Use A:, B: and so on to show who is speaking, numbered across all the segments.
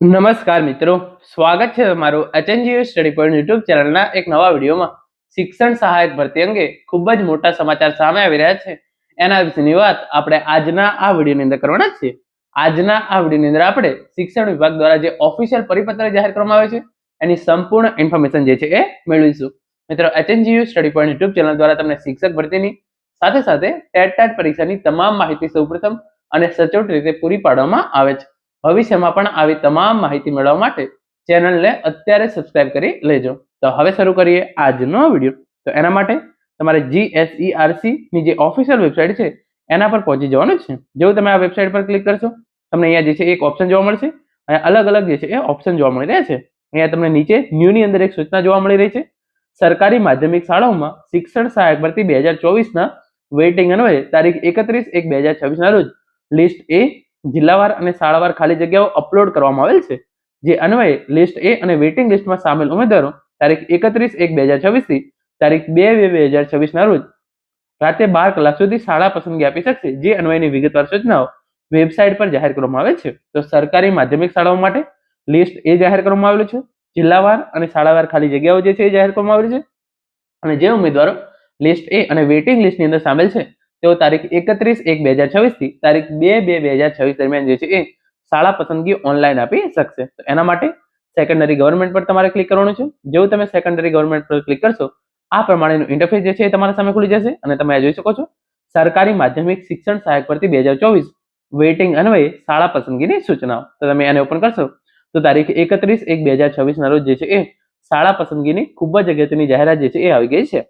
A: નમસ્કાર મિત્રો, સ્વાગત છે તમારું એચએનજીયુ સ્ટડી પોઈન્ટ યુટ્યુબ ચેનલના એક નવા વિડીયોમાં. શિક્ષણ સહાયક ભરતી અંગે ખૂબ જ મોટા સમાચાર સામે આવી રહ્યા છે. એના વિશેની વાત આપણે આજના આ વિડીયોની અંદર કરવાના છીએ. આજના આ વિડીયોની અંદર આપણે શિક્ષણ વિભાગ દ્વારા જે ઓફિશિયલ પરિપત્ર જાહેર કરવામાં આવે છે એની સંપૂર્ણ ઇન્ફોર્મેશન જે છે એ મેળવીશું. મિત્રો, HNGU study point YouTube channel દ્વારા તમને શિક્ષક ભરતીની સાથે સાથે ટેટ પરીક્ષાની તમામ માહિતી સૌપ્રથમ અને સચોટ રીતે પૂરી પાડવામાં આવે છે. ભવિષ્યમાં પણ આવી તમામ માહિતી મેળવવા માટે ચેનલને અત્યારે સબસ્ક્રાઇબ કરી લેજો. તો હવે શરૂ કરીએ આજનો વિડીયો. તો એના માટે તમારે GSERC ની જે ઓફિશિયલ વેબસાઇટ છે એના પર પહોંચી જવાનું છે. જેવું તમે આ વેબસાઇટ પર ક્લિક કરશો તમને અહીંયા જે છે એક ઓપ્શન જોવા મળશે અને અલગ અલગ જે છે એ ઓપ્શન જોવા મળી રહ્યા છે. અહીંયા તમને નીચે ન્યૂ ની અંદર એક સૂચના જોવા મળી રહી છે. સરકારી માધ્યમિક શાળાઓમાં શિક્ષણ સહાયક ભરતી 2024 ના વેઇટિંગ અન્વયે તારીખ 31/1/2026 ના રોજ લિસ્ટ એ જિલ્લાવાર અને શાળાવાર ખાલી જગ્યાઓ અપલોડ કરવામાં આવેલ છે. જે અન્વયે લિસ્ટ એ અને વેઇટિંગ લિસ્ટમાં સામેલ ઉમેદવારો તારીખ 31/1/2026 થી તારીખ 2/2/2026 ના રોજ રાતે 12 કલાક સુધી શાળા પસંદગી આપી શકશે. જે અન્વયની વિગતવાર સૂચનાઓ વેબસાઇટ પર જાહેર કરવામાં આવે છે. તો સરકારી માધ્યમિક શાળાઓ માટે લિસ્ટ એ જાહેર કરવામાં આવેલું છે. જિલ્લાવાર અને શાળાવાર ખાલી જગ્યાઓ જે છે એ જાહેર કરવામાં આવેલી છે. અને જે ઉમેદવારો લિસ્ટ એ અને વેઇટિંગ લિસ્ટની અંદર સામેલ છે તેઓ તારીખ 31/1/2026 થી તારીખ 2/2/2026 દરમિયાન જે છે એ શાળા પસંદગી ઓનલાઈન આપી શકશે. તો એના માટે સેકન્ડરી ગવર્નમેન્ટ પર તમારે ક્લિક કરવાનું છે. જેવું તમે સેકન્ડરી ગવર્નમેન્ટ પર ક્લિક કરશો આ પ્રમાણેનું ઇન્ટરફેસ જે છે એ તમારા સામે ખુલી જશે અને તમે આ જોઈ શકો છો સરકારી માધ્યમિક શિક્ષણ સહાયક ભરતી 2024 વેઇટિંગ અન્વયે શાળા પસંદગીની સૂચનાઓ. તો તમે આને ઓપન કરશો તો તારીખ 31/1/2026 ના રોજ જે છે એ શાળા પસંદગીની ખૂબ જ અગત્યની જાહેરાત જે છે એ આવી ગઈ છે.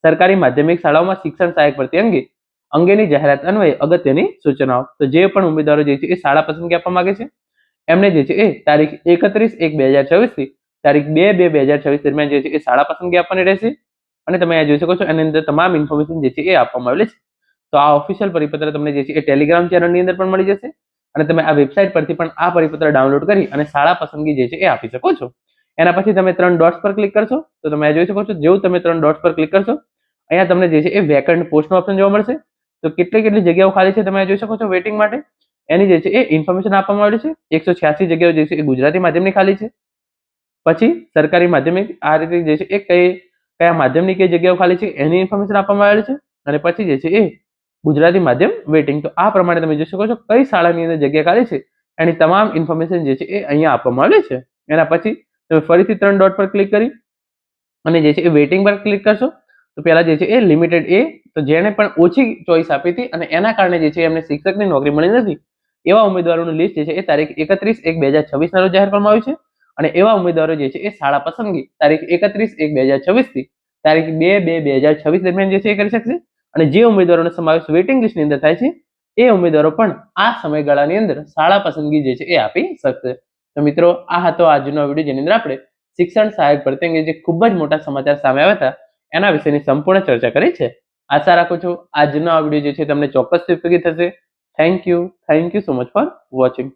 A: સરકારી માધ્યમિક શાળાઓમાં શિક્ષણ સહાયક ભરતી અંગેની જાહેરાત અન્વયે અગત્યની સૂચનાઓ. તો જે પણ ઉમેદવારો જે છે એ શાળા પસંદગી આપવા માંગે છે એમને જે છે એ તારીખ 31/1/2024 થી તારીખ 2/2/2026 દરમિયાન જે છે એ શાળા પસંદગી આપવાની રહેશે. અને તમે આ જોઈ શકો છો એની અંદર તમામ ઇન્ફોર્મેશન જે છે એ આપવામાં આવેલી છે. તો આ ઓફિશિયલ પરિપત્ર તમને જે છે એ ટેલિગ્રામ ચેનલની અંદર પણ મળી જશે અને તમે આ વેબસાઇટ પરથી પણ આ પરિપત્ર ડાઉનલોડ કરી અને શાળા પસંદગી જે છે એ આપી શકો છો. એના પછી તમે 3 ડોટ્સ પર ક્લિક કરશો તો તમે આ જોઈ શકો છો જેવું તમે 3 ડોટ્સ પર ક્લિક કરશો અહીંયા તમને જે છે એ વેકન્ટ પોસ્ટનો ઓપ્શન જોવા મળશે. તો કેટલી જગ્યાઓ ખાલી છે તમે જોઈ શકો છો વેટિંગ માટે એની જે છે એ ઇન્ફોર્મેશન આપવામાં આવેલી છે. 186 જગ્યાઓ જે છે એ ગુજરાતી માધ્યમની ખાલી છે. પછી સરકારી માધ્યમિક આ રીતે જે છે એ કયા માધ્યમની કઈ જગ્યાઓ ખાલી છે એની ઇન્ફોર્મેશન આપવામાં આવેલી છે. અને પછી જે છે એ ગુજરાતી માધ્યમ વેટિંગ. તો આ પ્રમાણે તમે જોઈ શકો છો કઈ શાળાની અંદર જગ્યા ખાલી છે એની તમામ ઇન્ફોર્મેશન જે છે એ અહીંયા આપવામાં આવેલી છે. એના પછી તમે ફરીથી 3 ડોટ પર ક્લિક કરી અને જે છે એ વેટિંગ પર ક્લિક કરશો તો પહેલા જે છે એ લિમિટેડ એ તો જેને પણ ઓછી ચોઈસ આપી હતી અને એના કારણે જે છે એમને શિક્ષકની નોકરી મળી નથી એવા ઉમેદવારોનું લિસ્ટ જે છે એ તારીખ 31/1/2026 ના રોજ જાહેર કરવામાં આવ્યું છે. અને એવા ઉમેદવારો જે છે એ શાળા પસંદગી તારીખ 31/1/2026 થી તારીખ 2/2/2026 દરમિયાન જે છે એ કરી શકશે. અને જે ઉમેદવારોનો સમાવેશ વેઇટિંગ લિસ્ટની અંદર થાય છે એ ઉમેદવારો પણ આ સમયગાળાની અંદર શાળા પસંદગી જે છે એ આપી શકશે. તો મિત્રો, આ હતો આજનો વિડીયો જેની અંદર આપણે શિક્ષણ સહાયક ભરતી અંગે જે ખૂબ જ મોટા સમાચાર સામે આવ્યા હતા એના વિશેની સંપૂર્ણ ચર્ચા કરી છે. આશા રાખું છું આજનો આ વિડીયો જે છે તમને ચોક્કસથી ઉપયોગી થશે. Thank you so much for watching.